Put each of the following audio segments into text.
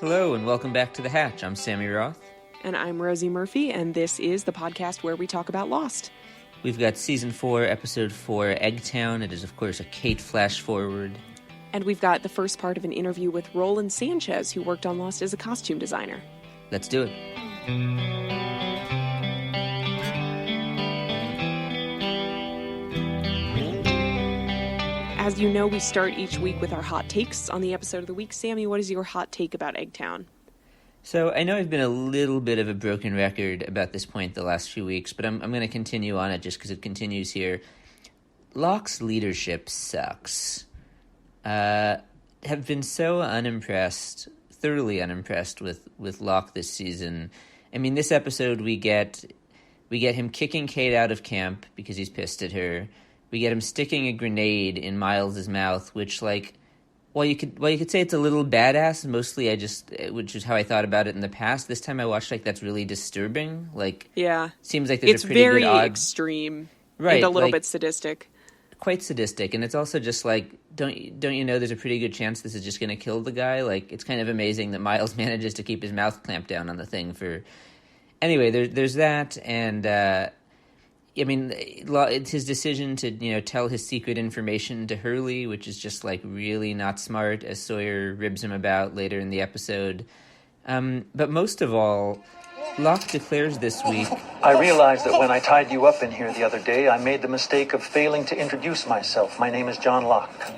Hello, and welcome back to The Hatch. I'm Sammy Roth. And I'm Rosie Murphy, and this is the podcast where we talk about Lost. We've got Season 4, Episode 4, Eggtown. It is, of course, a Kate flash-forward. And we've got the first part of an interview with Roland Sanchez, who worked on Lost as a costume designer. Let's do it. As you know, we start each week with our hot takes on the episode of the week. Sammy, what is your hot take about Eggtown? So I know I've been a little bit of a broken record about this point the last few weeks, but I'm going to continue on it just because it continues here. Locke's leadership sucks. Have been so unimpressed, thoroughly unimpressed with Locke this season. I mean, this episode we get him kicking Kate out of camp because he's pissed at her. We get him sticking a grenade in Miles's mouth, which, like, while you could say it's a little badass, mostly which is how I thought about it in the past. This time I watched, like, that's really disturbing. Like, yeah, seems like there's a pretty good odds. It's very extreme, right? And a little bit sadistic. Quite sadistic, and it's also just like, don't you know there's a pretty good chance this is just going to kill the guy? Like, it's kind of amazing that Miles manages to keep his mouth clamped down on the thing for... Anyway, there's that, and... I mean, it's his decision to, tell his secret information to Hurley, which is just, like, really not smart, as Sawyer ribs him about later in the episode. But most of all, Locke declares this week... I realized that when I tied you up in here the other day, I made the mistake of failing to introduce myself. My name is John Locke,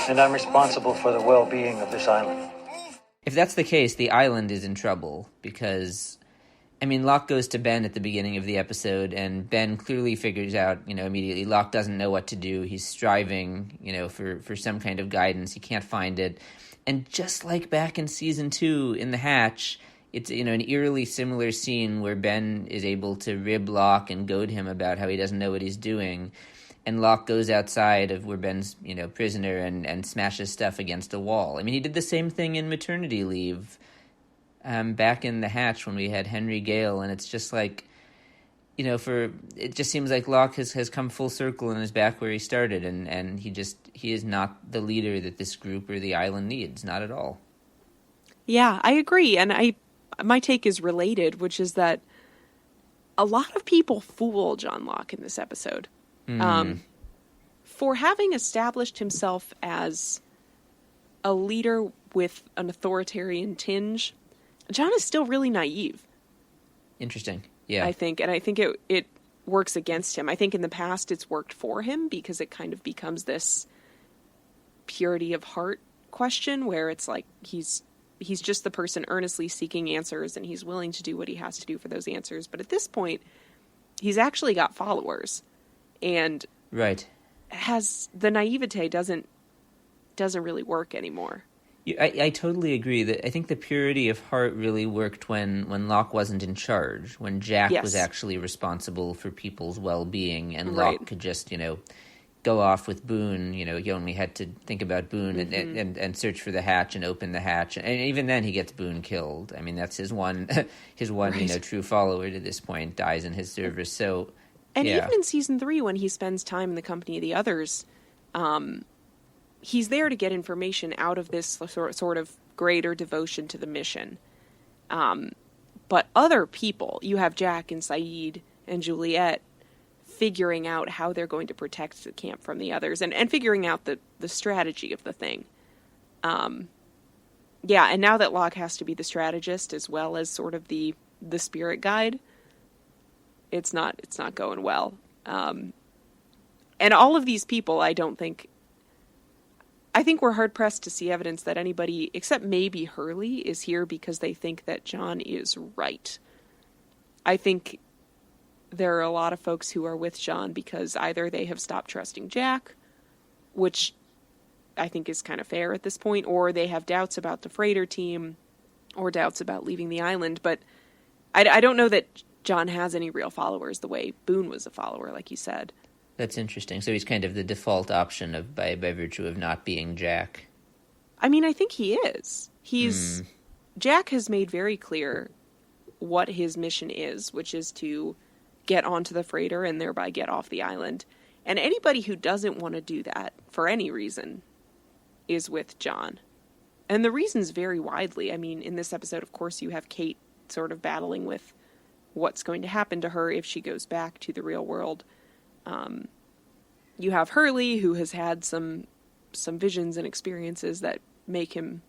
and I'm responsible for the well-being of this island. If that's the case, the island is in trouble, because... I mean, Locke goes to Ben at the beginning of the episode, and Ben clearly figures out, immediately Locke doesn't know what to do. He's striving, for some kind of guidance. He can't find it. And just like back in Season 2 in The Hatch, it's, an eerily similar scene where Ben is able to rib Locke and goad him about how he doesn't know what he's doing. And Locke goes outside of where Ben's, prisoner and smashes stuff against a wall. I mean, he did the same thing in Maternity Leave. Back in The Hatch when we had Henry Gale, and it's just like, it just seems like Locke has come full circle and is back where he started, and he is not the leader that this group or the island needs, not at all. Yeah, I agree, and my take is related, which is that a lot of people fool John Locke in this episode. For having established himself as a leader with an authoritarian tinge, John is still really naive. Interesting. Yeah. I think it works against him. I think in the past it's worked for him because it kind of becomes this purity of heart question where it's like he's just the person earnestly seeking answers and he's willing to do what he has to do for those answers. But at this point, he's actually got followers, and right, has the naivete doesn't really work anymore. I totally agree. That I think the purity of heart really worked when Locke wasn't in charge, when Jack was actually responsible for people's well-being, and Locke could just, go off with Boone. He only had to think about Boone and search for the hatch and open the hatch. And even then he gets Boone killed. I mean, that's his one true follower to this point dies in his service. So, even in Season 3, when he spends time in the company of the others, he's there to get information out of this sort of greater devotion to the mission. But other people, you have Jack and Saeed and Juliet figuring out how they're going to protect the camp from the others and figuring out the strategy of the thing. And now that Locke has to be the strategist as well as sort of the spirit guide, it's not going well. And all of these people, I think we're hard-pressed to see evidence that anybody, except maybe Hurley, is here because they think that John is right. I think there are a lot of folks who are with John because either they have stopped trusting Jack, which I think is kind of fair at this point, or they have doubts about the freighter team, or doubts about leaving the island. But I don't know that John has any real followers the way Boone was a follower, like you said. That's interesting. So he's kind of the default option by virtue of not being Jack. I mean, I think he is. Jack has made very clear what his mission is, which is to get onto the freighter and thereby get off the island. And anybody who doesn't want to do that for any reason is with John. And the reasons vary widely. I mean, in this episode, of course, you have Kate sort of battling with what's going to happen to her if she goes back to the real world. You have Hurley, who has had some visions and experiences that make him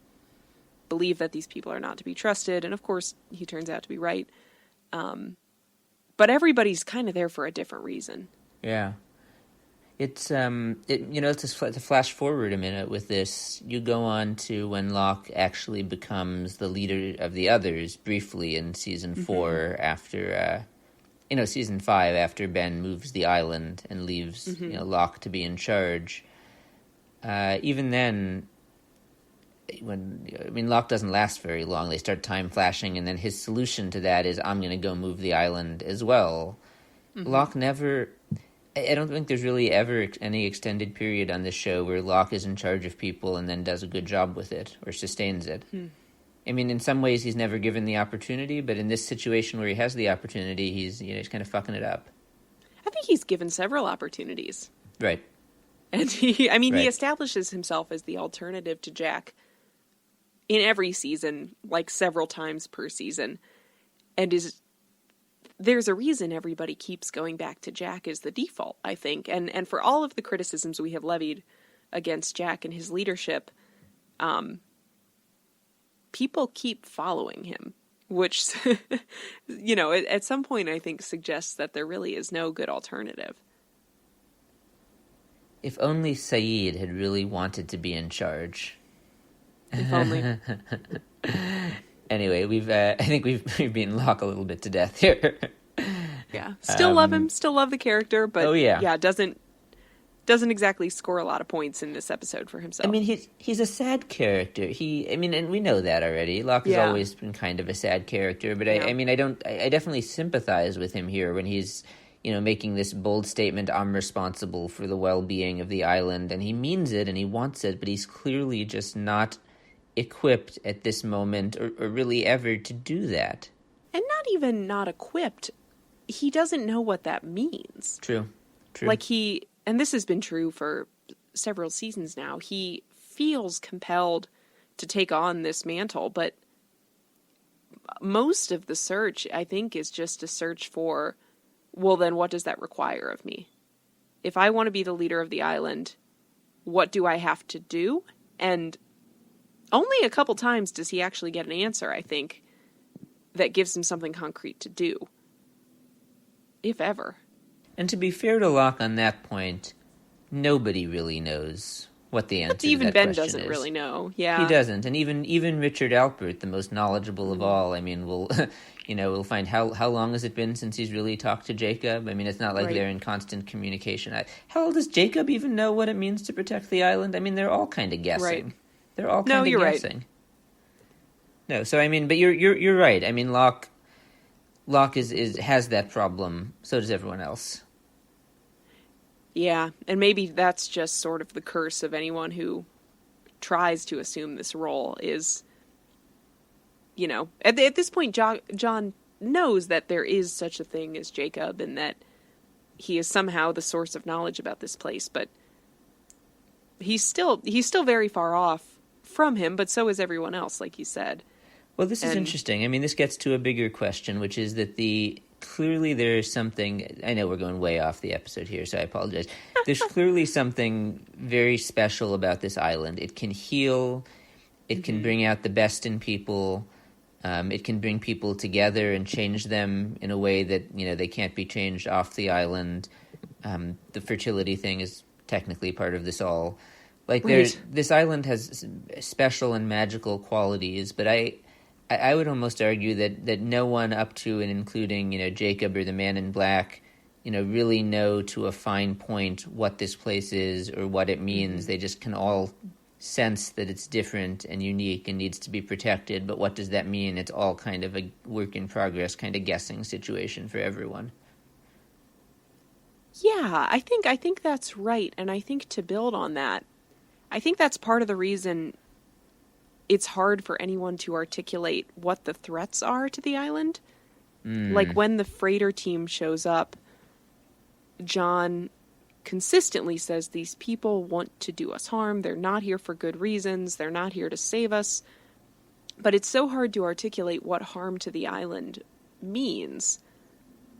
believe that these people are not to be trusted. And of course, he turns out to be right. But everybody's kind of there for a different reason. Yeah. It's to flash forward a minute with this. You go on to when Locke actually becomes the leader of the others briefly in season 4 after, season 5 after Ben moves the island and leaves, Locke to be in charge. Even then, Locke doesn't last very long. They start time flashing, and then his solution to that is, I'm going to go move the island as well. Locke never... I don't think there's really ever any extended period on this show where Locke is in charge of people and then does a good job with it or sustains it. I mean, in some ways he's never given the opportunity, but in this situation where he has the opportunity, he's kind of fucking it up. I think he's given several opportunities. Right. And he establishes himself as the alternative to Jack in every season, like several times per season, and there's a reason everybody keeps going back to Jack as the default, I think. And for all of the criticisms we have levied against Jack and his leadership, people keep following him, which, at some point I think suggests that there really is no good alternative. If only Sayid had really wanted to be in charge. If only. Anyway, I think we've beaten Locke a little bit to death here. Yeah, still love him, still love the character, but doesn't exactly score a lot of points in this episode for himself. I mean, he's a sad character. And we know that already. Locke has always been kind of a sad character, but I definitely sympathize with him here when he's making this bold statement, I'm responsible for the well-being of the island, and he means it and he wants it, but he's clearly just not equipped at this moment or really ever to do that. And not even not equipped. He doesn't know what that means. True. Like and this has been true for several seasons now, he feels compelled to take on this mantle, but most of the search, I think, is just a search for, well, then what does that require of me? If I want to be the leader of the island, what do I have to do? And only a couple times does he actually get an answer, I think, that gives him something concrete to do. If ever. And to be fair to Locke on that point, nobody really knows what the answer to that even Ben doesn't is. Really know. Yeah, he doesn't. And even Richard Alpert, the most knowledgeable of all, I mean, we'll find how long has it been since he's really talked to Jacob? I mean, it's not like they're in constant communication. How does Jacob even know what it means to protect the island? I mean, they're all kind of guessing. Right. They're all kind of guessing. Right. No, so I mean, but you're right. I mean, Locke has that problem. So does everyone else. Yeah, and maybe that's just sort of the curse of anyone who tries to assume this role is, at this point, John knows that there is such a thing as Jacob and that he is somehow the source of knowledge about this place, but he's still very far off from him, but so is everyone else, like you said. Well, this is interesting. I mean, this gets to a bigger question, which is that clearly there's something... I know we're going way off the episode here, so I apologize. There's clearly something very special about this island. It can heal. It can bring out the best in people. It can bring people together and change them in a way that, they can't be changed off the island. The fertility thing is technically part of this all. Like, this island has special and magical qualities, but I would almost argue that no one up to and including, Jacob or the Man in Black, really know to a fine point what this place is or what it means. They just can all sense that it's different and unique and needs to be protected. But what does that mean? It's all kind of a work in progress, kind of guessing situation for everyone. Yeah, I think that's right. And I think to build on that, I think that's part of the reason it's hard for anyone to articulate what the threats are to the island. Like when the freighter team shows up, John consistently says these people want to do us harm. They're not here for good reasons. They're not here to save us. But it's so hard to articulate what harm to the island means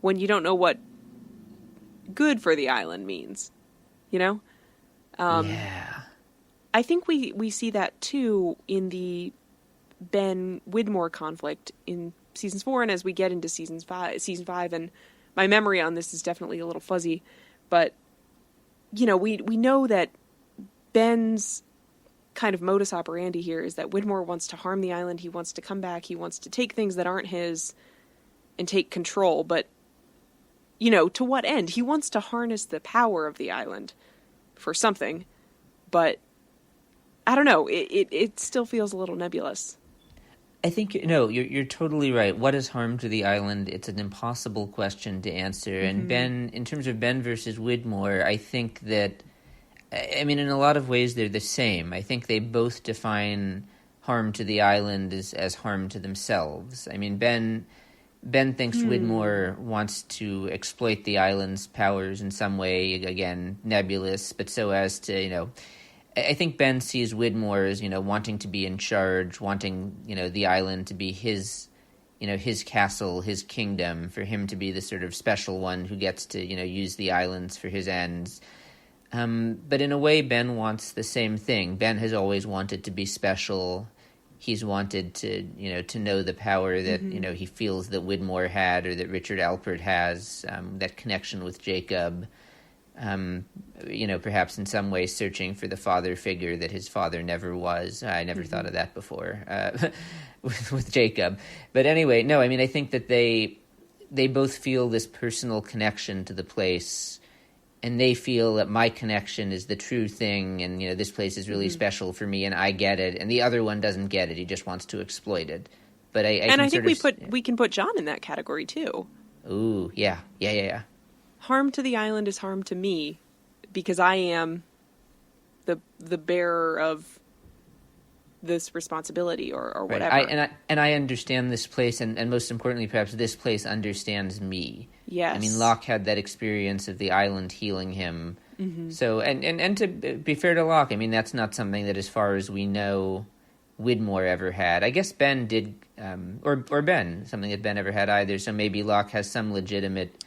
when you don't know what good for the island means, you know? Yeah. I think we see that too in the Ben Widmore conflict in seasons 4, and as we get into season 5, and my memory on this is definitely a little fuzzy, but you know, we know that Ben's kind of modus operandi here is that Widmore wants to harm the island. He wants to come back. He wants to take things that aren't his and take control. But, you know, to what end? He wants to harness the power of the island for something. But I don't know. It still feels a little nebulous. I think, you're totally right. What is harm to the island? It's an impossible question to answer. And Ben, in terms of Ben versus Widmore, I think that, I mean, in a lot of ways, they're the same. I think they both define harm to the island as harm to themselves. I mean, Ben thinks Widmore wants to exploit the island's powers in some way, again, nebulous, but so as to, I think Ben sees Widmore as, wanting to be in charge, wanting, the island to be his, his castle, his kingdom, for him to be the sort of special one who gets to, use the islands for his ends. But in a way, Ben wants the same thing. Ben has always wanted to be special. He's wanted to, to know the power that, he feels that Widmore had or that Richard Alpert has, that connection with Jacob. Perhaps in some way searching for the father figure that his father never was. I never thought of that before with Jacob. But anyway, no, I mean, I think that they both feel this personal connection to the place, and they feel that my connection is the true thing, and, this place is really special for me, and I get it, and the other one doesn't get it. He just wants to exploit it. But I think we can put John in that category, too. Ooh, yeah. Harm to the island is harm to me because I am the bearer of this responsibility or whatever. Right. I understand this place, and most importantly, perhaps this place understands me. Yes. I mean, Locke had that experience of the island healing him. So, and to be fair to Locke, I mean, that's not something that, as far as we know, Widmore ever had. I guess Ben did, or Ben, something that Ben ever had either. So maybe Locke has some legitimate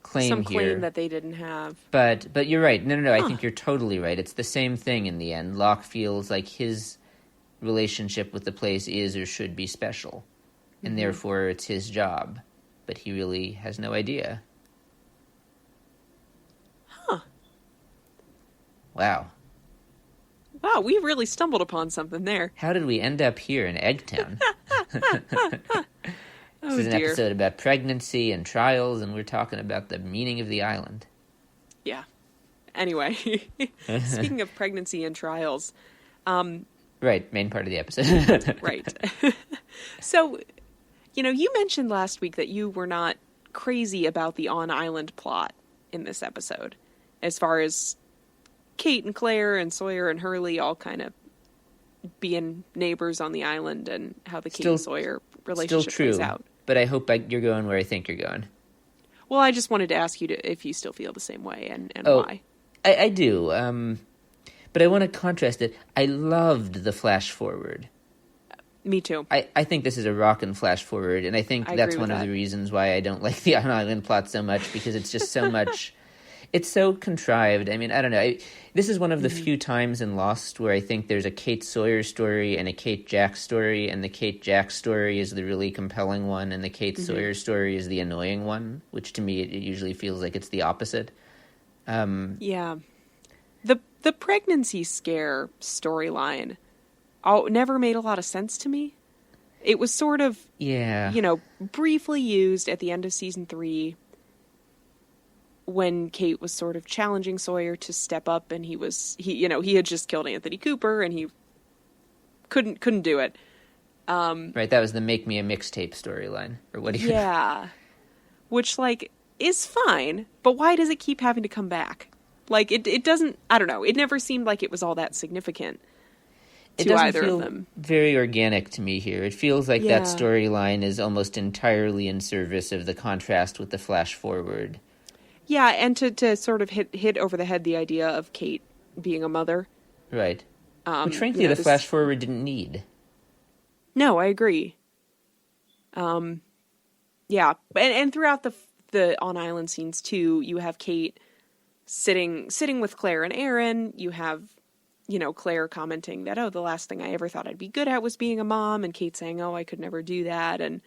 claim that they didn't have. But you're right. No. I think you're totally right. It's the same thing in the end. Locke feels like his relationship with the place is or should be special, and therefore it's his job. But he really has no idea. Huh. Wow, we really stumbled upon something there. How did we end up here in Eggtown? This is an episode about pregnancy and trials, and we're talking about the meaning of the island. Yeah. Anyway, speaking of pregnancy and trials. Right, main part of the episode. Right. So, you mentioned last week that you were not crazy about the on-island plot in this episode, as far as Kate and Claire and Sawyer and Hurley all kind of being neighbors on the island and how the Kate and Sawyer relationship plays out. But I hope you're going where I think you're going. Well, I just wanted to ask you if you still feel the same way and why. I do. But I want to contrast it. I loved the flash forward. Me too. I think this is a rockin' flash forward, and I think that's one of the reasons why I don't like the on-island plot so much, because it's just so much... It's so contrived. I mean, I don't know. This is one of the few times in Lost where I think there's a Kate Sawyer story and a Kate Jack story, and the Kate Jack story is the really compelling one, and the Kate Sawyer story is the annoying one, which to me it usually feels like it's the opposite. Yeah. The pregnancy scare storyline never made a lot of sense to me. It was sort of, briefly used at the end of season 3, when Kate was sort of challenging Sawyer to step up, and he had just killed Anthony Cooper, and he couldn't do it. Right, that was the make me a mixtape storyline, or what do you? Yeah, which is fine, but why does it keep having to come back? It doesn't. I don't know. It never seemed like it was all that significant to either of them. Very organic to me here. It feels like that storyline is almost entirely in service of the contrast with the flash forward. Yeah, and to sort of hit over the head the idea of Kate being a mother. Right. Which, frankly, you know, the flash forward didn't need. No, I agree. Yeah, and throughout the on island scenes too, you have Kate sitting with Claire and Aaron. You have, you know, Claire commenting that, oh, the last thing I ever thought I'd be good at was being a mom, and Kate saying, oh, I could never do that. And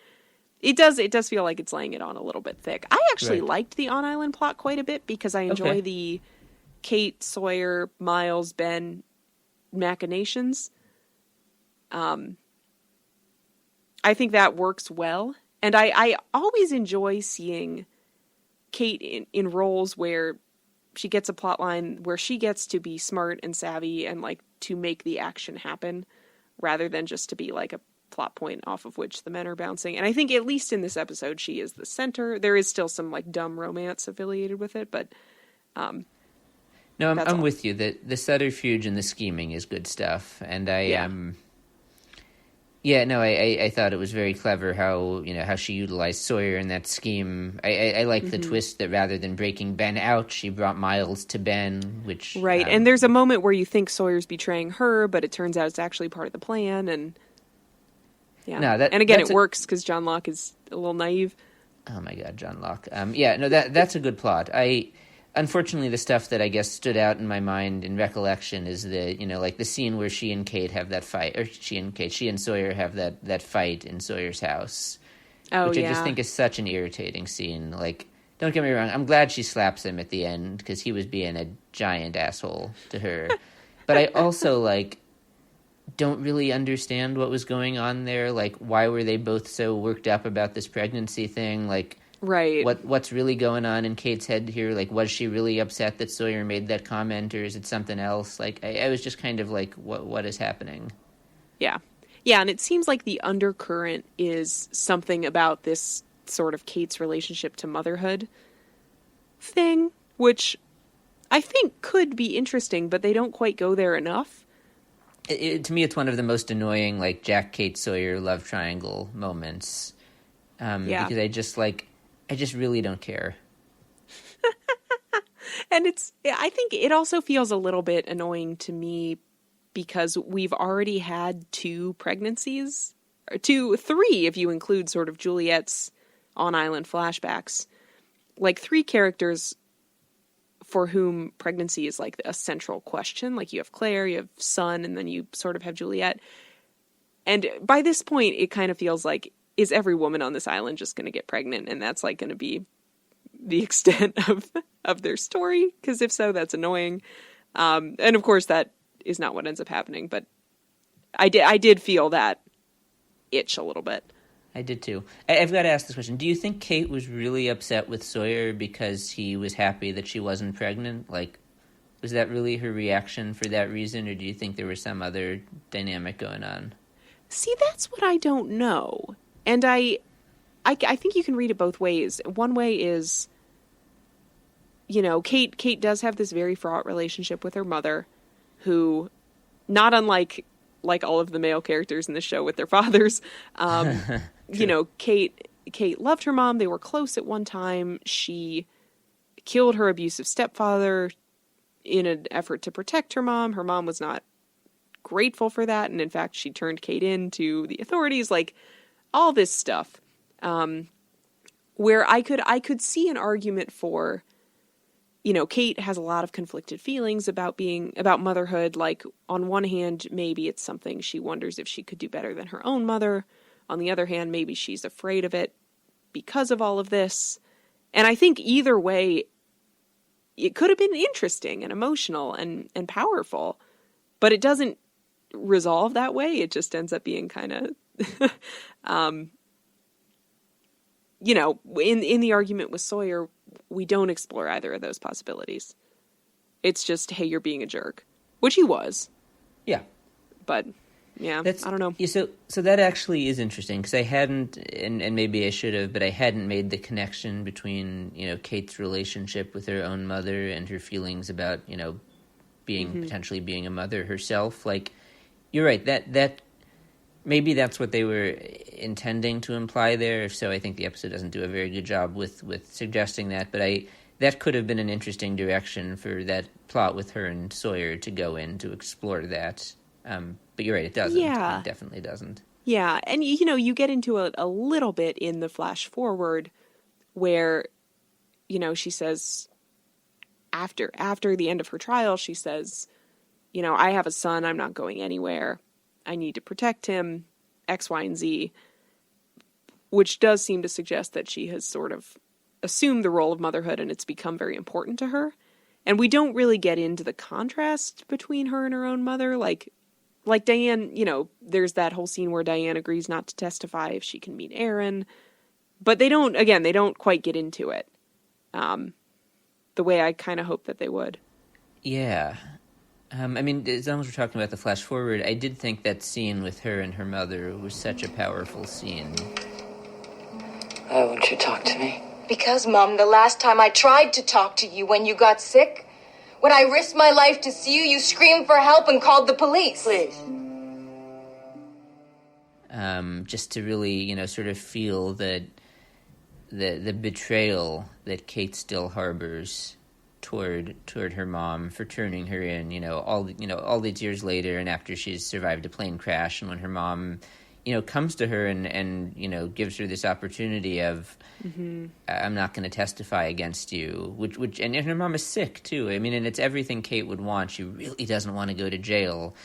it does feel like it's laying it on a little bit thick. I actually liked the on island plot quite a bit because I enjoy the Kate, Sawyer, Miles, Ben machinations. I think that works well. And I always enjoy seeing Kate in roles where she gets a plot line where she gets to be smart and savvy and, like, to make the action happen rather than just to be, like, a plot point off of which the men are bouncing. And I think at least in this episode, she is the center. There is still some, like, dumb romance affiliated with it, but no, I'm with you. The subterfuge and the scheming is good stuff, and I thought it was very clever how she utilized Sawyer in that scheme. I like the twist that rather than breaking Ben out, she brought Miles to Ben, which right. And there's a moment where you think Sawyer's betraying her, but it turns out it's actually part of the plan. And and again, it works because John Locke is a little naive. Oh my God, John Locke. That's a good plot. Unfortunately, the stuff that I guess stood out in my mind in recollection is the scene where she and Kate have that fight, or she and Sawyer have that fight in Sawyer's house, which I just think is such an irritating scene. Like, don't get me wrong, I'm glad she slaps him at the end because he was being a giant asshole to her, but I also don't really understand what was going on there. Like, why were they both so worked up about this pregnancy thing? Like. Right. What's really going on in Kate's head here? Like, was she really upset that Sawyer made that comment, or is it something else? Like, I was just kind of like, what is happening? Yeah. Yeah, and it seems like the undercurrent is something about this sort of Kate's relationship to motherhood thing, which I think could be interesting, but they don't quite go there enough. To me, it's one of the most annoying, like, Jack, Kate, Sawyer love triangle moments. Because I just really don't care. And I think it also feels a little bit annoying to me because we've already had 2 pregnancies, or 3 if you include sort of Juliet's on-island flashbacks. Like 3 characters for whom pregnancy is like a central question. Like you have Claire, you have Sun, and then you sort of have Juliet. And by this point, it kind of feels like, is every woman on this island just going to get pregnant? And that's like going to be the extent of their story. Because if so, that's annoying. And of course, that is not what ends up happening. But I did feel that itch a little bit. I did too. I've got to ask this question. Do you think Kate was really upset with Sawyer because he was happy that she wasn't pregnant? Like, was that really her reaction for that reason? Or do you think there was some other dynamic going on? See, that's what I don't know. And I think you can read it both ways. One way is, Kate does have this very fraught relationship with her mother, who, not unlike all of the male characters in the show with their fathers, Kate loved her mom. They were close at one time. She killed her abusive stepfather in an effort to protect her mom. Her mom was not grateful for that, and in fact, she turned Kate in to the authorities. Like, all this stuff, where I could see an argument for, Kate has a lot of conflicted feelings about motherhood. Like, on one hand, maybe it's something she wonders if she could do better than her own mother. On the other hand, maybe she's afraid of it because of all of this. And I think either way, it could have been interesting and emotional and powerful, but it doesn't resolve that way. It just ends up being kind of in the argument with Sawyer, we don't explore either of those possibilities. It's just, hey, you're being a jerk, which he was. Yeah. But, yeah, I don't know. Yeah, so that actually is interesting, because I hadn't, and maybe I should have, but I hadn't made the connection between, Kate's relationship with her own mother and her feelings about, potentially being a mother herself. Like, you're right, that maybe that's what they were intending to imply there. If so, I think the episode doesn't do a very good job with suggesting that. But that could have been an interesting direction for that plot with her and Sawyer to go in to explore that. But you're right, it doesn't. Yeah. It definitely doesn't. Yeah, and you get into a little bit in the flash forward where, she says after the end of her trial, she says, I have a son, I'm not going anywhere. I need to protect him, X, Y, and Z, which does seem to suggest that she has sort of assumed the role of motherhood and it's become very important to her. And we don't really get into the contrast between her and her own mother. Like Diane, there's that whole scene where Diane agrees not to testify if she can meet Aaron. But they don't quite get into it the way I kind of hope that they would. Yeah. As long as we're talking about the flash forward, I did think that scene with her and her mother was such a powerful scene. Why won't you talk to me? Because, Mom, the last time I tried to talk to you when you got sick, when I risked my life to see you, you screamed for help and called the police. Please. Just to really, sort of feel that the betrayal that Kate still harbors toward her mom for turning her in, all these years later, and after she's survived a plane crash, and when her mom, comes to her and gives her this opportunity of, I'm not going to testify against you, which and her mom is sick too. And it's everything Kate would want. She really doesn't want to go to jail,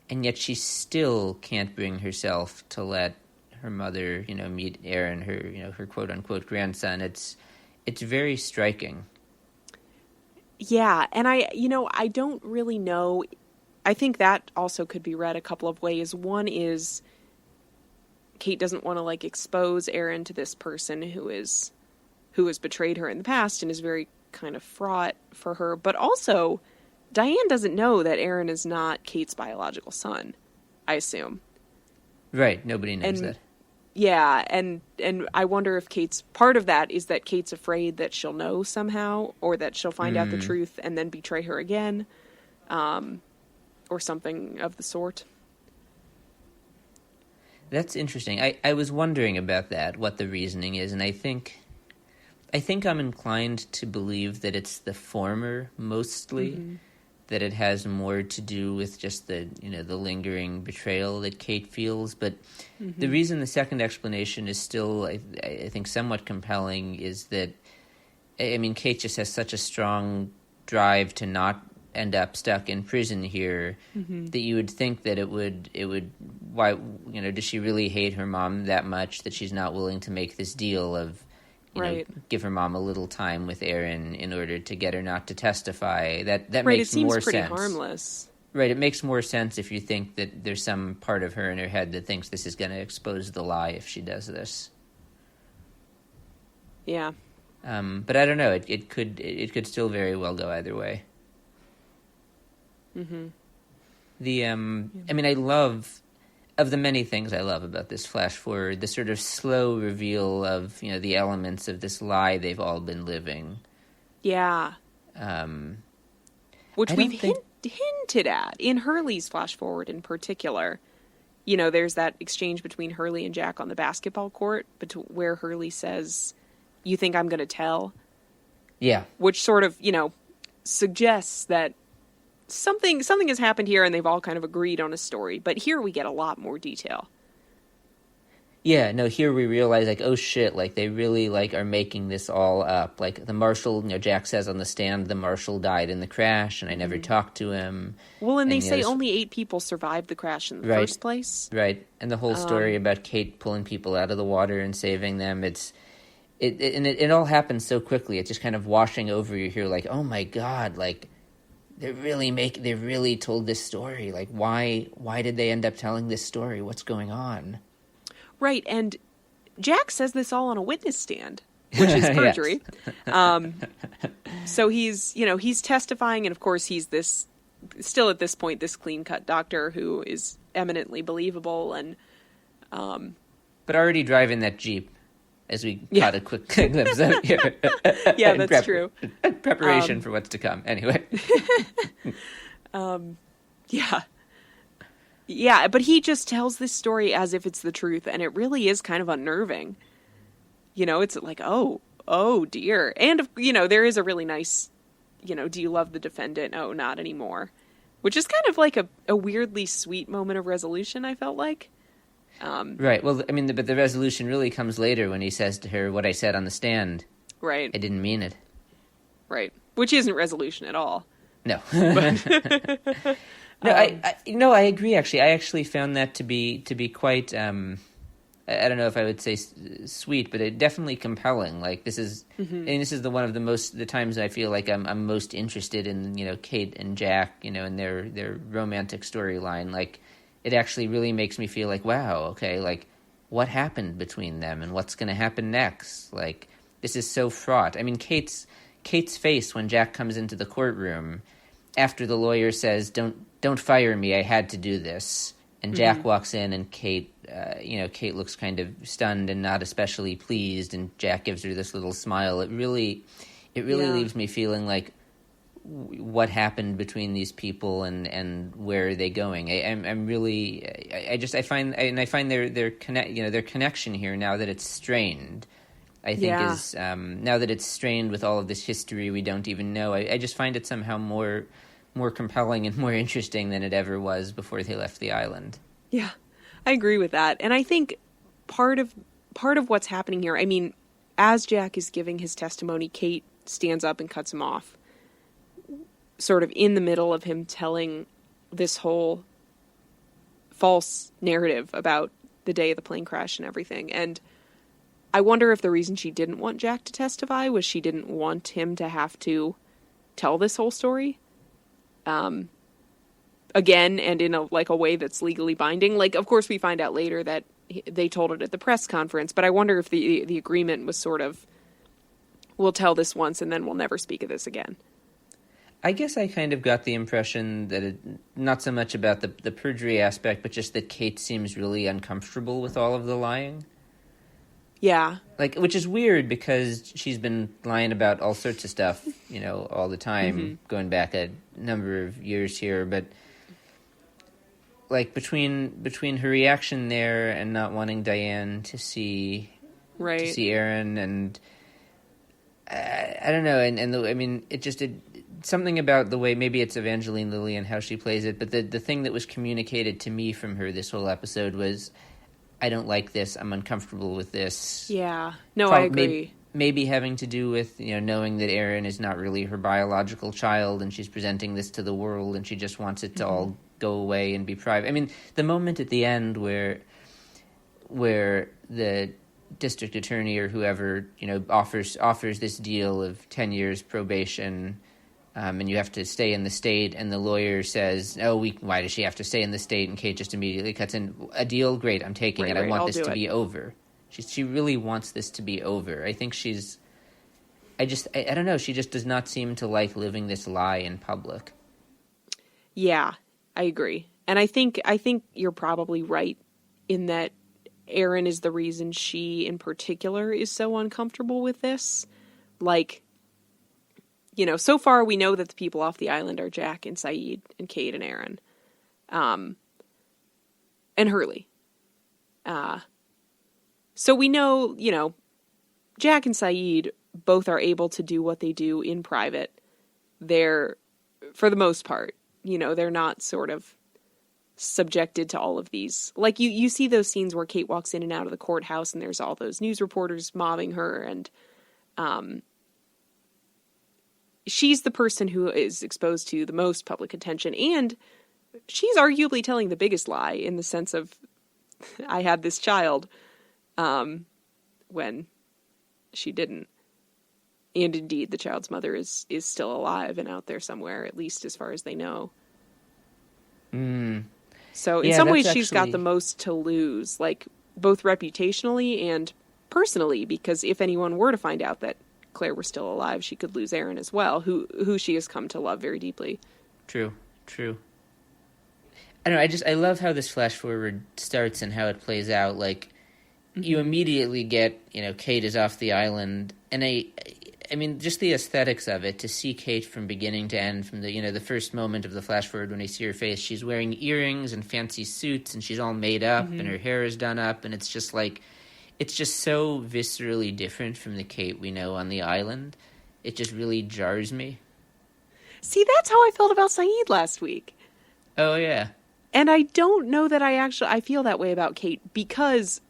and yet she still can't bring herself to let her mother, meet Aaron, her quote unquote grandson. It's very striking. Yeah, and I don't really know. I think that also could be read a couple of ways. One is Kate doesn't want to expose Aaron to this person who has betrayed her in the past and is very kind of fraught for her. But also, Diane doesn't know that Aaron is not Kate's biological son, I assume. Right, nobody knows that. Yeah, and I wonder if part of that is that Kate's afraid that she'll know somehow, or that she'll find out the truth and then betray her again, or something of the sort. That's interesting. I was wondering about that, what the reasoning is, and I think I'm inclined to believe that it's the former mostly, that it has more to do with just the lingering betrayal that Kate feels. But the reason the second explanation is still, I think, somewhat compelling is that, Kate just has such a strong drive to not end up stuck in prison here that you would think that it would why does she really hate her mom that much that she's not willing to make this deal of give her mom a little time with Aaron in order to get her not to testify. That right, makes more sense. It seems pretty harmless. Right, it makes more sense if you think that there's some part of her in her head that thinks this is going to expose the lie if she does this. Yeah. But I don't know. It could still very well go either way. I love, of the many things I love about this flash forward, the sort of slow reveal of, the elements of this lie they've all been living. Yeah. Which we've hinted at in Hurley's flash forward in particular. There's that exchange between Hurley and Jack on the basketball court, where Hurley says, "You think I'm going to tell?" Yeah. Which sort of, suggests that something has happened here and they've all kind of agreed on a story. But here we get a lot more detail. Yeah, no, here we realize, oh shit, they really, are making this all up. The marshal, Jack says on the stand, the marshal died in the crash and I never talked to him. Well, and they say only 8 people survived the crash in the first place. Right, and the whole story about Kate pulling people out of the water and saving them, it all happens so quickly. It's just kind of washing over you here, oh my god, they really told this story. Why did they end up telling this story? What's going on? Right, and Jack says this all on a witness stand, which is perjury. So he's testifying, and of course he's still at this point, this clean-cut doctor who is eminently believable and... But already driving that Jeep, as we caught a quick glimpse of here. Yeah, that's true. Preparation for what's to come, anyway. Yeah. Yeah, but he just tells this story as if it's the truth, and it really is kind of unnerving. It's oh dear. And, there is a really nice, do you love the defendant? Oh, not anymore. Which is kind of like a weirdly sweet moment of resolution, I felt like. Right. Well, I mean, but the resolution really comes later when he says to her, what I said on the stand. Right. I didn't mean it. Right. Which isn't resolution at all. No. No, I agree, actually. I actually found that to be quite, I don't know if I would say sweet, but it definitely compelling. Like, this is, and this is one of the times I feel like I'm most interested in, Kate and Jack, in their romantic storyline. Like, it actually really makes me feel like, wow, okay, like, what happened between them and what's going to happen next? Like, this is so fraught. I mean, Kate's face when Jack comes into the courtroom after the lawyer says, don't fire me, I had to do this. And Jack walks in and Kate looks kind of stunned and not especially pleased, and Jack gives her this little smile. It really leaves me feeling like, what happened between these people and where are they going? I find their connection here, now that it's strained, I think is now that it's strained with all of this history we don't even know. I just find it somehow more compelling and more interesting than it ever was before they left the island. Yeah, I agree with that. And I think part of what's happening here, I mean, as Jack is giving his testimony, Kate stands up and cuts him off, sort of in the middle of him telling this whole false narrative about the day of the plane crash and everything. And I wonder if the reason she didn't want Jack to testify was she didn't want him to have to tell this whole story. Again, and in a way that's legally binding. Like, of course, we find out later that they told it at the press conference, but I wonder if the agreement was sort of, we'll tell this once and then we'll never speak of this again. I guess I kind of got the impression that not so much about the perjury aspect, but just that Kate seems really uncomfortable with all of the lying. Yeah. Like, which is weird because she's been lying about all sorts of stuff, all the time, going back a number of years here. But, like, between her reaction there and not wanting Diane to see Aaron, and I don't know, and something about the way, maybe it's Evangeline Lilly and how she plays it, but the thing that was communicated to me from her this whole episode was, I don't like this, I'm uncomfortable with this. Yeah. No, I agree. Maybe having to do with, knowing that Aaron is not really her biological child and she's presenting this to the world and she just wants it to all go away and be private. I mean, the moment at the end where the district attorney or whoever, offers this deal of 10 years probation, and you have to stay in the state, and the lawyer says, why does she have to stay in the state? And Kate just immediately cuts in, a deal? Great, I'm taking it. I want this to be over. She really wants this to be over. I think I don't know, she just does not seem to like living this lie in public. Yeah, I agree. And I think you're probably right in that Aaron is the reason she in particular is so uncomfortable with this. Like, so far we know that the people off the island are Jack and Saeed and Kate and Aaron. And Hurley. So we know, Jack and Saeed both are able to do what they do in private. They're, for the most part, they're not sort of subjected to all of these. Like, you see those scenes where Kate walks in and out of the courthouse and there's all those news reporters mobbing her, and she's the person who is exposed to the most public attention, and she's arguably telling the biggest lie in the sense of, I had this child, when she didn't. And indeed, the child's mother is still alive and out there somewhere, at least as far as they know. So in some ways, she's got the most to lose, like both reputationally and personally, because if anyone were to find out that Claire were still alive, she could lose Aaron as well, who she has come to love very deeply. True. I don't know, I love how this flash forward starts and how it plays out. Like, you immediately get, Kate is off the island, and I mean, just the aesthetics of it, to see Kate from beginning to end, from the first moment of the flash forward when I see her face, she's wearing earrings and fancy suits, and she's all made up, and her hair is done up, and it's just like, it's just so viscerally different from the Kate we know on the island. It just really jars me. See, that's how I felt about Saeed last week. Oh, yeah. And I don't know that I feel that way about Kate, because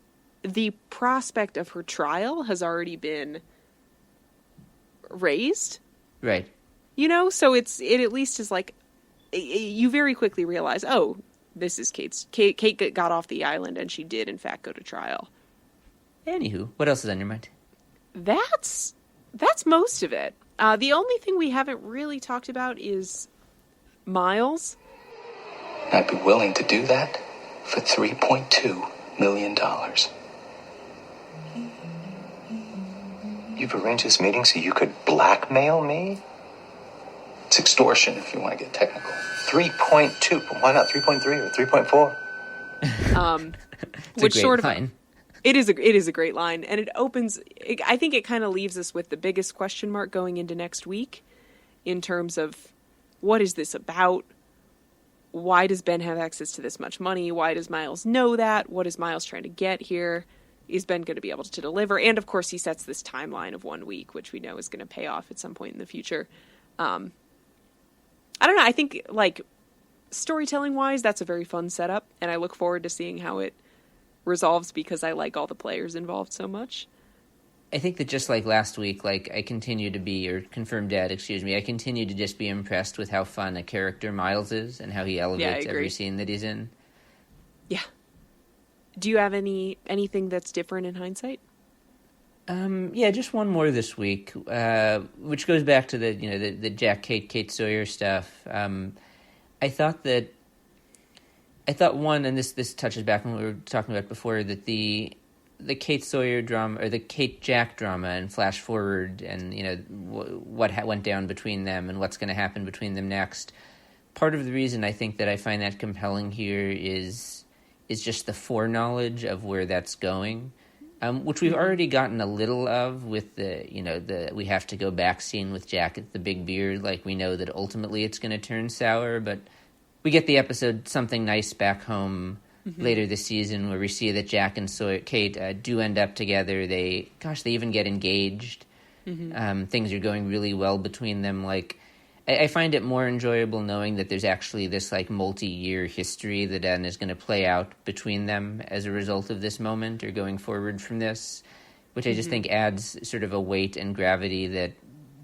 the prospect of her trial has already been raised. Right. You know, so it at least is like, you very quickly realize, oh, this is Kate got off the island, and she did in fact go to trial. Anywho, what else is on your mind? That's most of it. The only thing we haven't really talked about is Miles. I'd be willing to do that for $3.2 million. You've arranged this meeting so you could blackmail me? It's extortion, if you want to get technical. 3.2. Why not 3.3 or 3.4? It's Which a great sort of line. It is a great line, and it opens. I think it kind of leaves us with the biggest question mark going into next week, in terms of what is this about? Why does Ben have access to this much money? Why does Miles know that? What is Miles trying to get here? Is Ben going to be able to deliver? And of course, he sets this timeline of 1 week, which we know is going to pay off at some point in the future. I don't know. I think, like, storytelling wise, that's a very fun setup, and I look forward to seeing how it resolves, because I like all the players involved so much. I think that just like last week, like I continue to be, or confirmed dad, excuse me, I continue to just be impressed with how fun a character Miles is and how he elevates every scene that he's in. Yeah. Do you have anything that's different in hindsight? Yeah, just one more this week, which goes back to the Jack, Kate Sawyer stuff. I thought one, and this touches back on what we were talking about before, that the Kate Sawyer drama, or the Kate Jack drama, and flash forward, and what went down between them and what's going to happen between them next. Part of the reason I think that I find that compelling here is just the foreknowledge of where that's going, which we've already gotten a little of with the we have to go back scene with Jack at the big beard. Like, we know that ultimately it's going to turn sour, but we get the episode Something Nice Back Home later this season, where we see that Jack and Kate do end up together. They even get engaged. Things are going really well between them. Like, I find it more enjoyable knowing that there's actually this like multi-year history that then is going to play out between them as a result of this moment, or going forward from this, which I just think adds sort of a weight and gravity that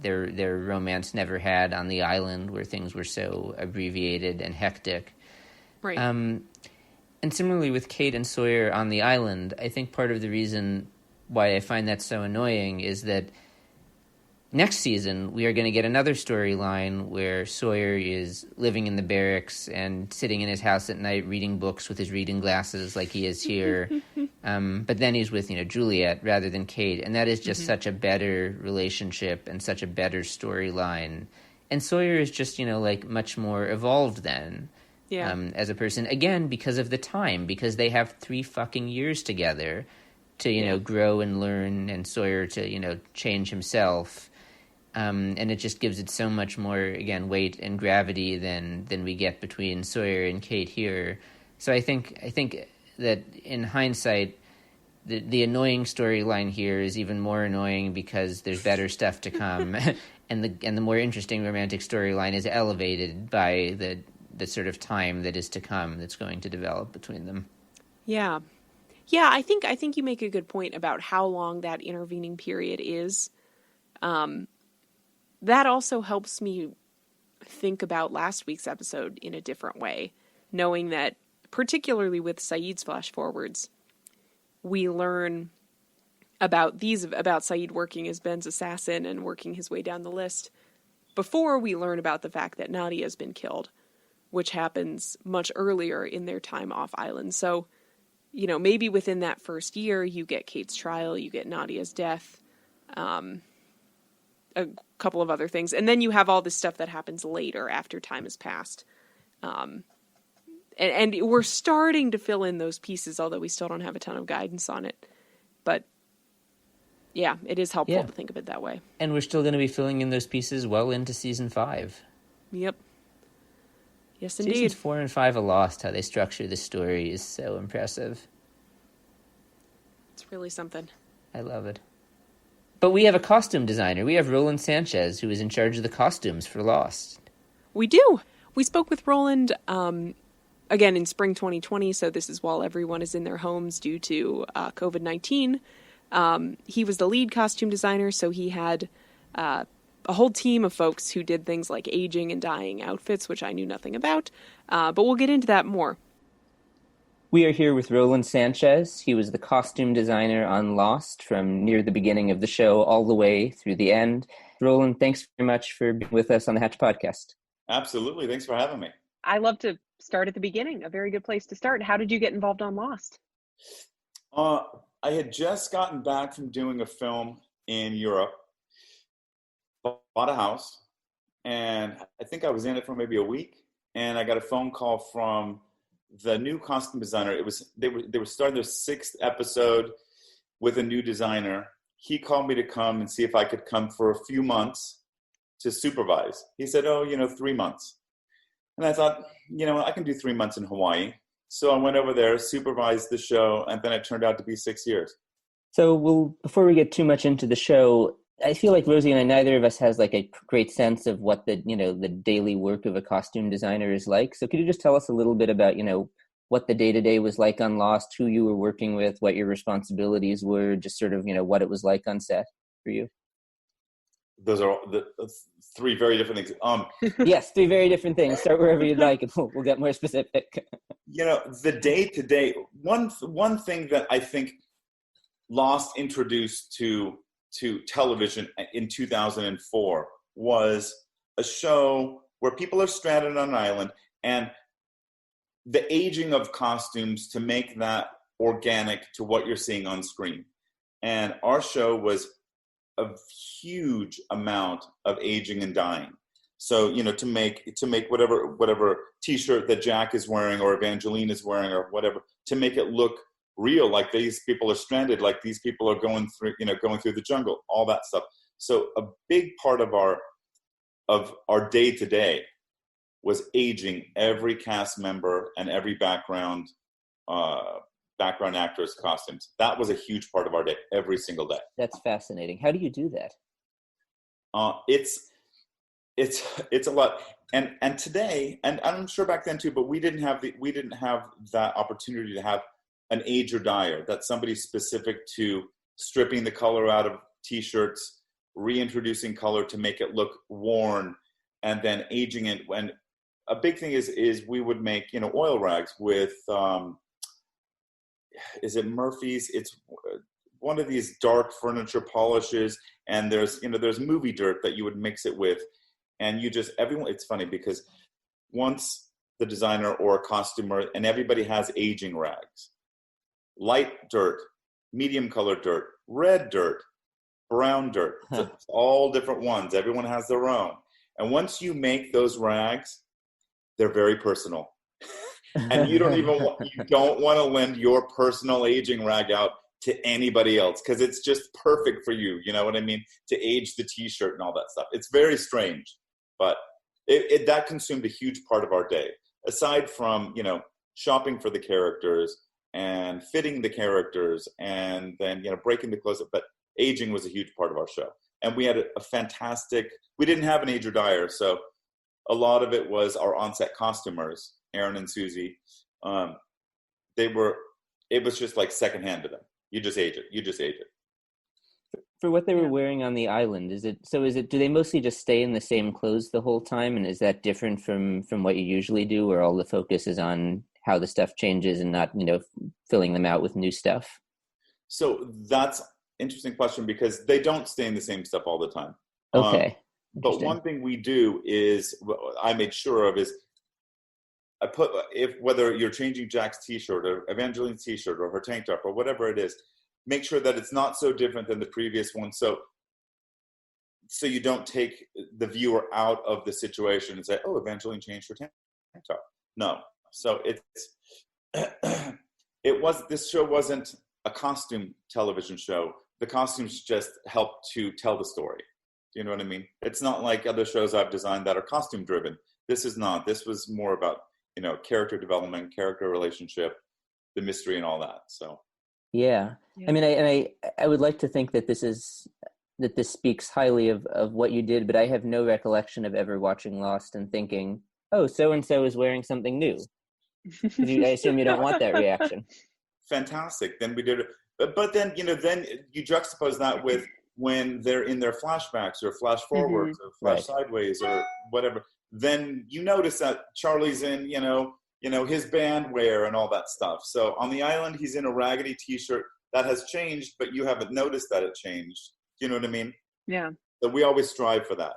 their romance never had on the island, where things were so abbreviated and hectic. Right. And similarly with Kate and Sawyer on the island, I think part of the reason why I find that so annoying is that next season we are going to get another storyline where Sawyer is living in the barracks and sitting in his house at night reading books with his reading glasses like he is here. But then he's with, Juliet rather than Kate. And that is just such a better relationship and such a better storyline. And Sawyer is just, like much more evolved then. Yeah. As a person, again, because of the time, because they have 3 fucking years together to, grow and learn, and Sawyer to, change himself. And it just gives it so much more, again, weight and gravity than we get between Sawyer and Kate here. So I think that in hindsight, the annoying storyline here is even more annoying because there's better stuff to come, and the more interesting romantic storyline is elevated by the sort of time that is to come that's going to develop between them. Yeah. I think you make a good point about how long that intervening period is. That also helps me think about last week's episode in a different way, knowing that particularly with Saeed's flash forwards, we learn about Saeed working as Ben's assassin and working his way down the list before we learn about the fact that Nadia has been killed, which happens much earlier in their time off island. So, maybe within that first year, you get Kate's trial, you get Nadia's death, a couple of other things. And then you have all this stuff that happens later after time has passed. And we're starting to fill in those pieces, although we still don't have a ton of guidance on it. But yeah, it is helpful to think of it that way. And we're still going to be filling in those pieces well into season 5. Yep. Yes, indeed. Seasons 4 and 5 of Lost, how they structure the story is so impressive. It's really something. I love it. But we have a costume designer. We have Roland Sanchez, who is in charge of the costumes for Lost. We do. We spoke with Roland, again, in spring 2020, so this is while everyone is in their homes due to COVID-19. He was the lead costume designer, so he had a whole team of folks who did things like aging and dyeing outfits, which I knew nothing about, but we'll get into that more. We are here with Roland Sanchez. He was the costume designer on Lost from near the beginning of the show all the way through the end. Roland, thanks very much for being with us on the Hatch Podcast. Absolutely. Thanks for having me. I love to start at the beginning. A very good place to start. How did you get involved on Lost? I had just gotten back from doing a film in Europe, bought a house, and I think I was in it for maybe a week, and I got a phone call from the new costume designer. They were starting their 6th episode with a new designer. He called me to come and see if I could come for a few months to supervise. He said, 3 months. And I thought, I can do 3 months in Hawaii. So I went over there, supervised the show, and then it turned out to be 6 years. So before we get too much into the show, I feel like Rosie and I, neither of us has like a great sense of what the daily work of a costume designer is like. So could you just tell us a little bit about, what the day-to-day was like on Lost, who you were working with, what your responsibilities were, just sort of, what it was like on set for you? Those are the 3 very different things. Yes, 3 very different things. Start wherever you'd like, and we'll get more specific. The day-to-day, one thing that I think Lost introduced to television in 2004 was a show where people are stranded on an island, and the aging of costumes to make that organic to what you're seeing on screen. And our show was a huge amount of aging and dyeing. So, to make whatever T-shirt that Jack is wearing or Evangeline is wearing or whatever, to make it look real, like these people are stranded, like these people are going through the jungle, all that stuff. So a big part of our day to day was aging every cast member and every background actor's costumes. That was a huge part of our day, every single day. That's fascinating. How do you do that? It's a lot. And today, and I'm sure back then too, but we didn't have that opportunity to have an ager dyer. That's somebody specific to stripping the color out of T-shirts, reintroducing color to make it look worn, and then aging it. And a big thing is we would make oil rags with is it Murphy's? It's one of these dark furniture polishes, and there's movie dirt that you would mix it with, and everyone. It's funny because once the designer or a costumer, and everybody has aging rags. Light dirt, medium colored dirt, red dirt, brown dirt. It's all different ones. Everyone has their own. And once you make those rags, they're very personal. And you don't want to lend your personal aging rag out to anybody else because it's just perfect for you. You know what I mean? To age the T-shirt and all that stuff. It's very strange, but that consumed a huge part of our day. Aside from, shopping for the characters and fitting the characters and then, breaking the clothes up. But aging was a huge part of our show. And we had a fantastic, we didn't have an ager dyer. So a lot of it was our on-set costumers, Aaron and Susie. It was just like secondhand to them. You just age it. For what they were wearing on the island, do they mostly just stay in the same clothes the whole time? And is that different from what you usually do, where all the focus is on how the stuff changes and not, filling them out with new stuff? So that's an interesting question because they don't stay in the same stuff all the time. Okay. But one thing we do is, I made sure of is, whether you're changing Jack's T-shirt or Evangeline's T-shirt or her tank top or whatever it is, make sure that it's not so different than the previous one. So you don't take the viewer out of the situation and say, oh, Evangeline changed her tank top. No. So this show wasn't a costume television show. The costumes just help to tell the story. Do you know what I mean? It's not like other shows I've designed that are costume driven. This is not. This was more about, character development, character relationship, the mystery and all that. So Yeah. Yeah. I mean, I would like to think that this speaks highly of what you did, but I have no recollection of ever watching Lost and thinking, oh, so and so is wearing something new. I assume you don't want that reaction. Fantastic. Then we did it. But then, then you juxtapose that with when they're in their flashbacks or flash forwards or flash sideways or whatever. Then you notice that Charlie's in, his band wear and all that stuff. So on the island, he's in a raggedy T-shirt that has changed, but you haven't noticed that it changed. You know what I mean? Yeah. So we always strive for that.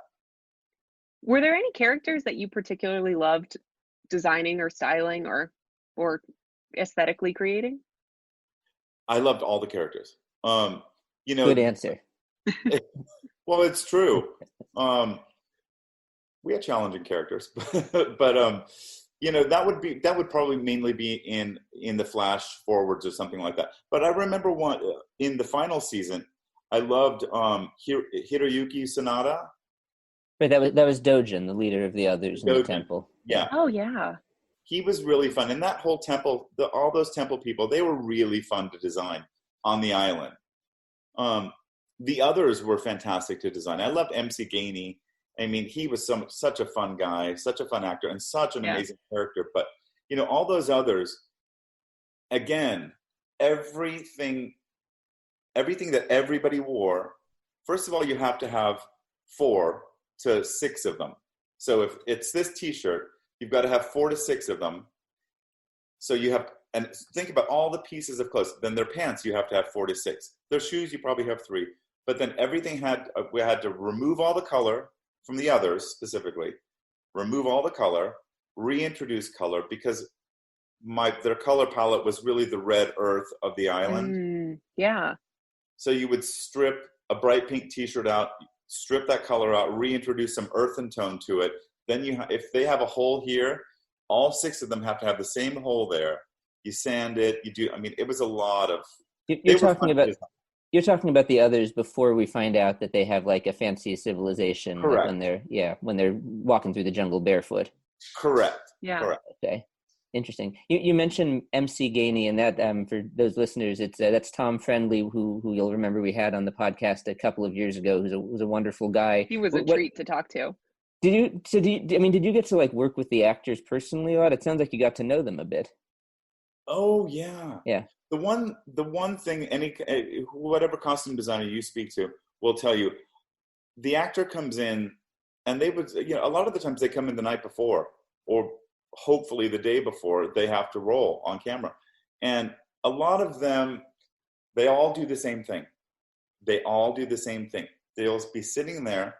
Were there any characters that you particularly loved designing or styling or aesthetically creating? I loved all the characters. Good answer. Well, it's true. We had challenging characters, but that would probably mainly be in the flash forwards or something like that. But I remember one in the final season. I loved Hiroyuki Sanada. Right, that was Dojin, the leader of the others in the temple. Yeah. Oh yeah. He was really fun, and that whole temple, all those temple people, they were really fun to design on the island. The others were fantastic to design. I loved MC Gainey. I mean, he was such a fun guy, such a fun actor, and such an amazing character. But all those others, again, everything that everybody wore. First of all, you have to have 4 to 6 of them. So if it's this T-shirt, you've got to have 4 to 6 of them. So you have, and think about all the pieces of clothes. Then their pants, you have to have 4 to 6. Their shoes, you probably have 3. But then everything we had to remove all the color from the others specifically, remove all the color, reintroduce color, because their color palette was really the red earth of the island. Yeah. So you would strip a bright pink T-shirt out, strip that color out, reintroduce some earthen tone to it. Then if they have a hole here, all 6 of them have to have the same hole there. You sand it. You do. I mean, it was a lot of. You're talking about the others before we find out that they have like a fancy civilization. Correct. Like when they're walking through the jungle barefoot. Correct. Yeah. Correct. Okay. Interesting. You mentioned MC Gainey, and that for those listeners, that's Tom Friendly, who you'll remember we had on the podcast a couple of years ago. Who's a wonderful guy. He was a treat to talk to. Did you get to like work with the actors personally a lot? It sounds like you got to know them a bit. Oh yeah. Yeah. The one thing whatever costume designer you speak to will tell you, the actor comes in, and they would a lot of the times they come in the night before, or hopefully the day before they have to roll on camera, and a lot of them, they all do the same thing. They'll be sitting there.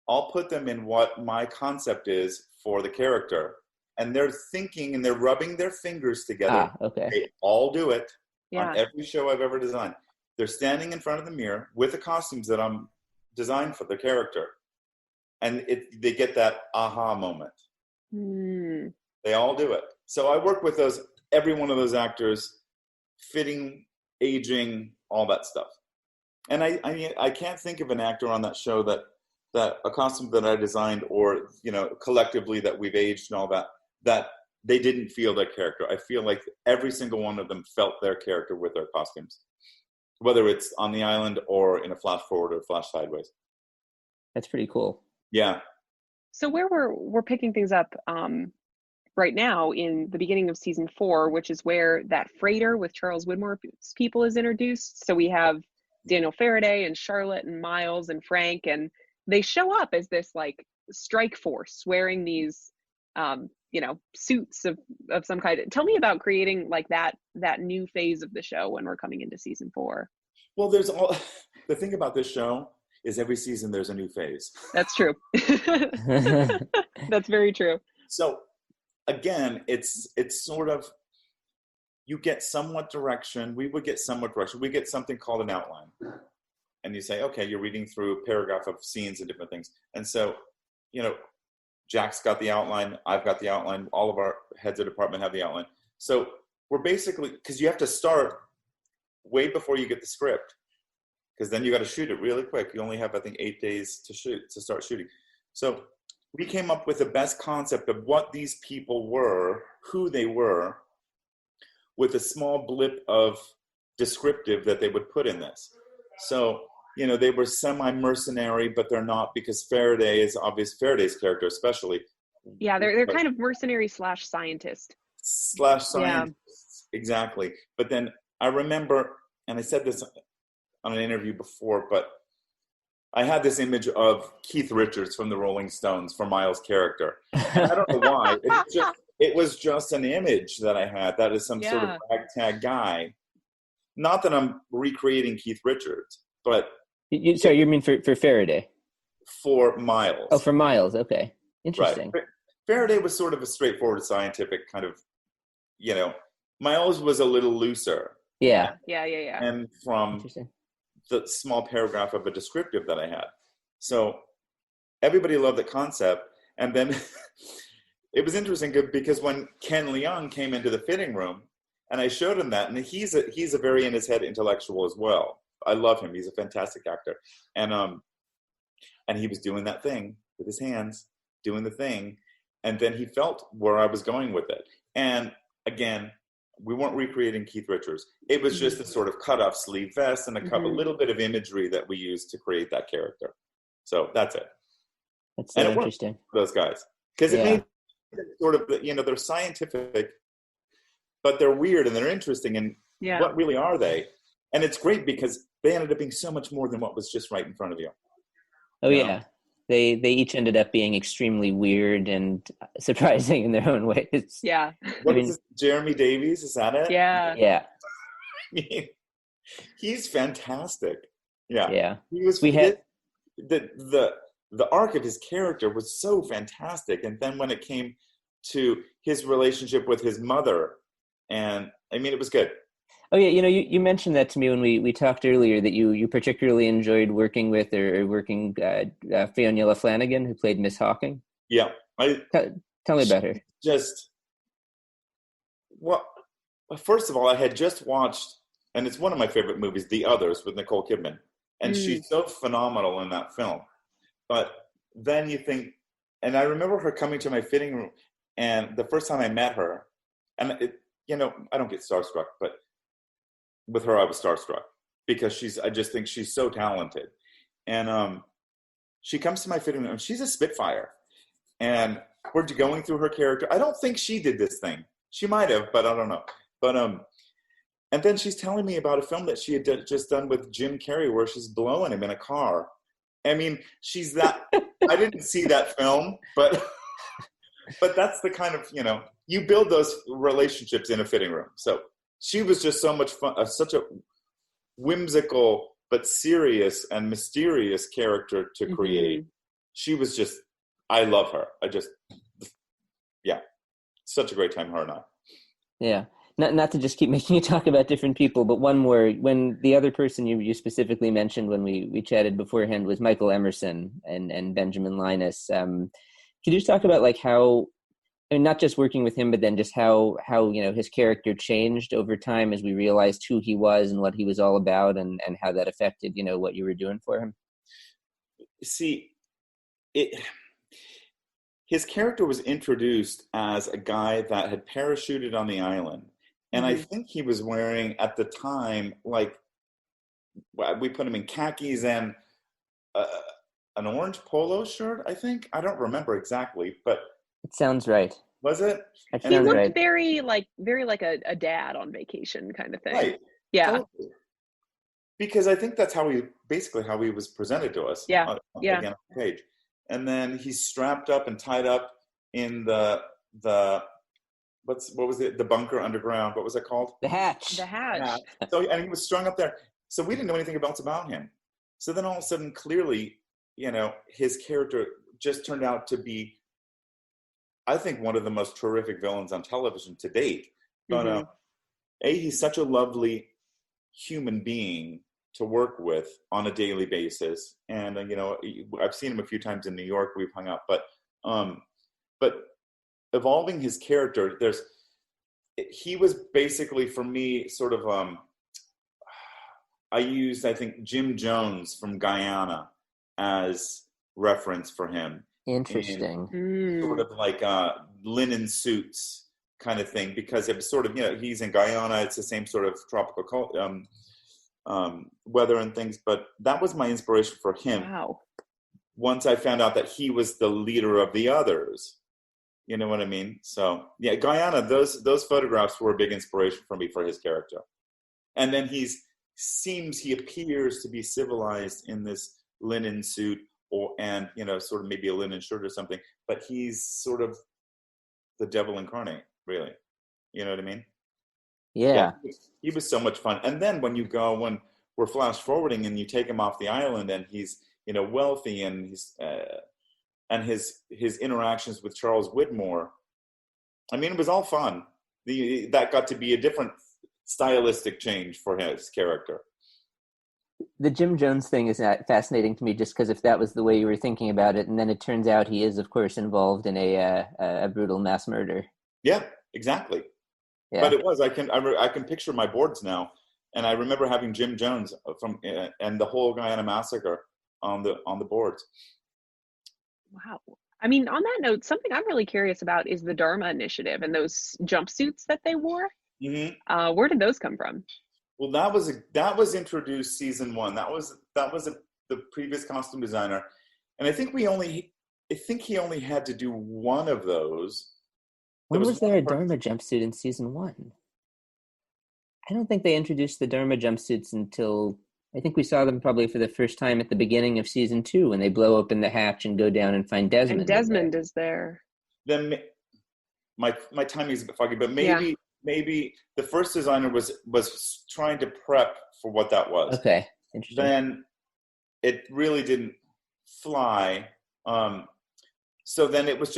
I'll put them in what my concept is for the character, and they're thinking and they're rubbing their fingers together. Okay. They all do it Yeah. on every show I've ever designed. They're standing in front of the mirror with the costumes that I'm designed for their character, and they get that aha moment. They all do it. So I work with every one of those actors, fitting, aging, all that stuff. And I can't think of an actor on that show that a costume that I designed, or collectively that we've aged and all that they didn't feel their character. I feel like every single one of them felt their character with their costumes, whether it's on the island or in a flash forward or flash sideways. That's pretty cool. Yeah. So where we're picking things up right now in the beginning of season 4, which is where that freighter with Charles Widmore's people is introduced. So we have Daniel Faraday and Charlotte and Miles and Frank, and they show up as this like strike force wearing these suits of some kind. Tell me about creating like that new phase of the show when we're coming into season 4. Well, the thing about this show is every season there's a new phase. That's true. That's very true. So again, it's sort of, you get somewhat direction. We would get somewhat direction. We get something called an outline. And you say, okay, you're reading through a paragraph of scenes and different things. And so, Jack's got the outline. I've got the outline. All of our heads of department have the outline. So we're basically, because you have to start way before you get the script, because then you got to shoot it really quick. You only have, I think, 8 days to start shooting. So we came up with the best concept of what these people were, who they were, with a small blip of descriptive that they would put in this. So, they were semi-mercenary, but they're not, because Faraday is obvious. Faraday's character especially. Yeah, they're kind of mercenary / scientist. / scientist, exactly. But then I remember, and I said this on an interview before, but I had this image of Keith Richards from the Rolling Stones for Miles' character. And I don't know why. It was just an image that I had. That is some sort of ragtag guy. Not that I'm recreating Keith Richards, but... Sorry, you mean for Faraday? For Miles. Oh, for Miles. Okay. Interesting. Right. Faraday was sort of a straightforward scientific kind of, Miles was a little looser. Yeah. And from the small paragraph of a descriptive that I had. So everybody loved the concept. And then it was interesting because when Ken Leung came into the fitting room and I showed him that, and he's a very in his head intellectual as well. I love him. He's a fantastic actor. And he was doing that thing with his hands, doing the thing. And then he felt where I was going with it. And again, we weren't recreating Keith Richards. It was just a sort of cut-off sleeve vest and a little bit of imagery that we used to create that character. So that's it. That's so interesting. Those guys. Because it made sort of, they're scientific, but they're weird and they're interesting. And what really are they? And it's great because they ended up being so much more than what was just right in front of you. Oh, yeah. They each ended up being extremely weird and surprising in their own ways. Yeah. Is this, Jeremy Davies? Is that it? Yeah. Yeah. I mean, he's fantastic. Yeah. Yeah. The arc of his character was so fantastic. And then when it came to his relationship with his mother, and I mean, it was good. Oh yeah, you mentioned that to me when we talked earlier, that you particularly enjoyed working with Fionnuala Flanagan, who played Miss Hawking. Yeah, tell me about her. First of all, I had just watched, and it's one of my favorite movies, The Others, with Nicole Kidman, and she's so phenomenal in that film. But then you think, and I remember her coming to my fitting room, and the first time I met her, and I don't get starstruck, but with her, I was starstruck because I just think she's so talented. And she comes to my fitting room, and she's a spitfire. And we're going through her character. I don't think she did this thing. She might have, but I don't know. But and then she's telling me about a film that she had just done with Jim Carrey where she's blowing him in a car. I mean, she's that. I didn't see that film, but that's the kind of, you build those relationships in a fitting room. So she was just so much fun, such a whimsical but serious and mysterious character to create. She was just, I love her. Such a great time, her and I. Yeah. Not to just keep making you talk about different people, but one more, when the other person you specifically mentioned when we chatted beforehand was Michael Emerson and Benjamin Linus. Could you just talk about how, and not just working with him, but then just how his character changed over time as we realized who he was and what he was all about, and how that affected what you were doing for him? See, his character was introduced as a guy that had parachuted on the island, and I think he was wearing at the time we put him in khakis and an orange polo shirt. I think, I don't remember exactly, but it sounds right. Was it? He looked very like a dad on vacation kind of thing. Right. Yeah. Totally. Because I think that's how he was presented to us. Yeah. Again, on the page. And then he's strapped up and tied up in the what was it? The bunker underground. What was it called? The hatch. The hatch. So, and he was strung up there. So we didn't know anything else about him. So then all of a sudden, clearly, his character just turned out to be, I think, one of the most terrific villains on television to date. But he's such a lovely human being to work with on a daily basis. And, I've seen him a few times in New York. We've hung out. But evolving his character, he was basically, for me, sort of, I used, I think, Jim Jones from Guyana as reference for him. Interesting. Sort of like linen suits kind of thing, because it was sort of, he's in Guyana. It's the same sort of tropical weather and things. But that was my inspiration for him. Wow. Once I found out that he was the leader of the others, you know what I mean? So yeah, Guyana, those photographs were a big inspiration for me for his character. And then he appears to be civilized in this linen suit and sort of maybe a linen shirt or something, but he's sort of the devil incarnate, really. You know what I mean? Yeah. He was so much fun. And then when we're flash forwarding and you take him off the island and he's, wealthy, and he's and his interactions with Charles Widmore, I mean, it was all fun. That got to be a different stylistic change for his character. The Jim Jones thing is fascinating to me, just because if that was the way you were thinking about it, and then it turns out he is, of course, involved in a brutal mass murder. Yeah, exactly. Yeah. But it was. I can picture my boards now, and I remember having Jim Jones from and the whole Guyana massacre on the boards. Wow. I mean, on that note, something I'm really curious about is the Dharma Initiative and those jumpsuits that they wore. Mm-hmm. Where did those come from? Well, that was introduced season 1. That was the previous costume designer, and I think he only had to do one of those. When was there a Dharma jumpsuit in season 1? I don't think they introduced the Dharma jumpsuits until, I think we saw them probably for the first time at the beginning of season 2 when they blow open the hatch and go down and find Desmond. And Desmond is there. Then my timing is a bit foggy, but maybe the first designer was trying to prep for what that was. Okay, interesting. Then it really didn't fly. So then it was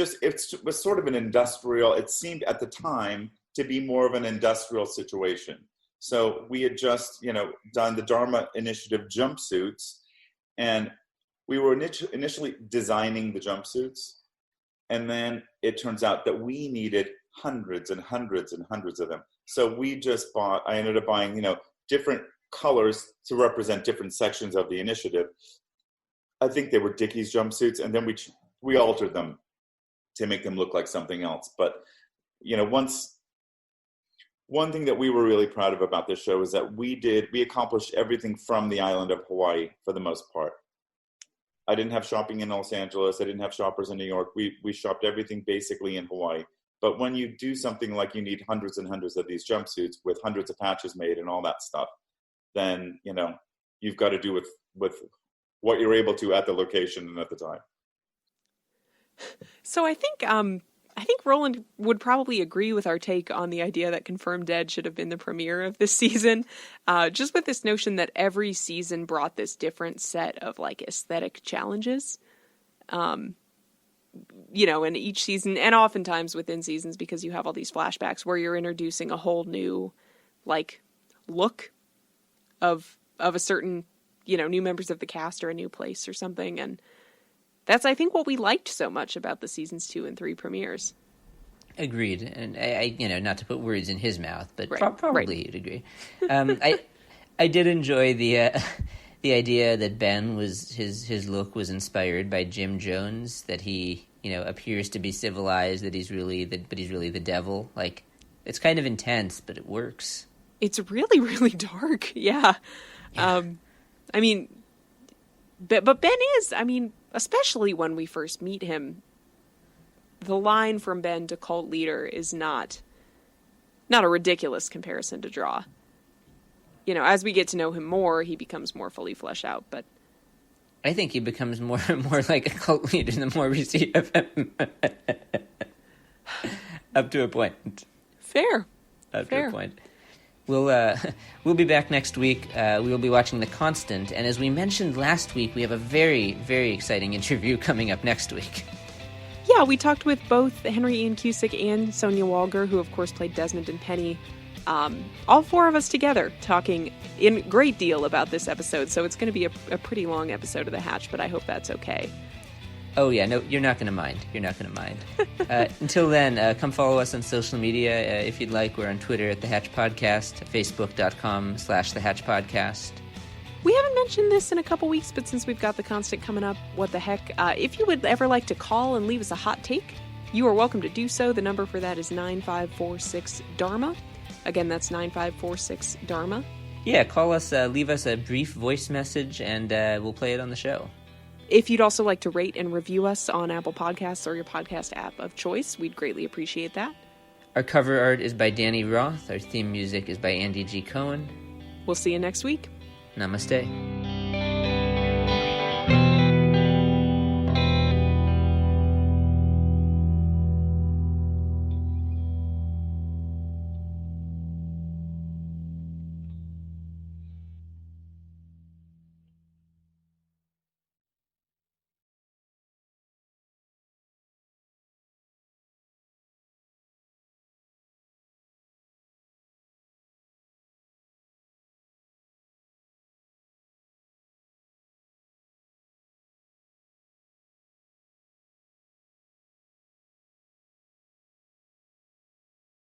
sort of an industrial. It seemed at the time to be more of an industrial situation. So we had just, done the Dharma Initiative jumpsuits, and we were initially designing the jumpsuits, and then it turns out that we needed hundreds and hundreds and hundreds of them. So I ended up buying, different colors to represent different sections of the initiative. I think they were Dickies jumpsuits, and then we altered them to make them look like something else. But, one thing that we were really proud of about this show is that we accomplished everything from the island of Hawaii for the most part. I didn't have shopping in Los Angeles. I didn't have shoppers in New York. We shopped everything basically in Hawaii. But when you do something like you need hundreds and hundreds of these jumpsuits with hundreds of patches made and all that stuff, then, you've got to do with what you're able to at the location and at the time. So I think Roland would probably agree with our take on the idea that Confirmed Dead should have been the premiere of this season, just with this notion that every season brought this different set of aesthetic challenges. And each season, and oftentimes within seasons, because you have all these flashbacks where you're introducing a whole new look of a certain, new members of the cast or a new place or something. And that's, I think, what we liked so much about the seasons 2 and 3 premieres. Agreed. And I not to put words in his mouth, but right. Probably you'd agree. I did enjoy the idea that Ben his look was inspired by Jim Jones, that he, appears to be civilized, that he's really the devil. It's kind of intense, but it works. It's really, really dark. Yeah. But Ben is, especially when we first meet him, the line from Ben to cult leader is not a ridiculous comparison to draw. As we get to know him more, he becomes more fully fleshed out, but I think he becomes more and more like a cult leader the more we see of him. Up to a point. Fair. Up to a point. We'll be back next week. We will be watching The Constant, and as we mentioned last week, we have a very, very exciting interview coming up next week. Yeah, we talked with both Henry Ian Cusick and Sonia Walger, who of course played Desmond and Penny. All 4 of us together talking in great deal about this episode, so it's going to be a pretty long episode of The Hatch, but I hope that's okay. Oh, yeah, no, you're not going to mind. Until then, come follow us on social media if you'd like. We're on Twitter at The Hatch Podcast, Facebook.com/The Hatch Podcast. We haven't mentioned this in a couple weeks, but since we've got The Constant coming up, what the heck? If you would ever like to call and leave us a hot take, you are welcome to do so. The number for that is 9546-DHARMA. Again, that's 9546-DHARMA. Yeah, call us, leave us a brief voice message, and we'll play it on the show. If you'd also like to rate and review us on Apple Podcasts or your podcast app of choice, we'd greatly appreciate that. Our cover art is by Danny Roth. Our theme music is by Andy G. Cohen. We'll see you next week. Namaste.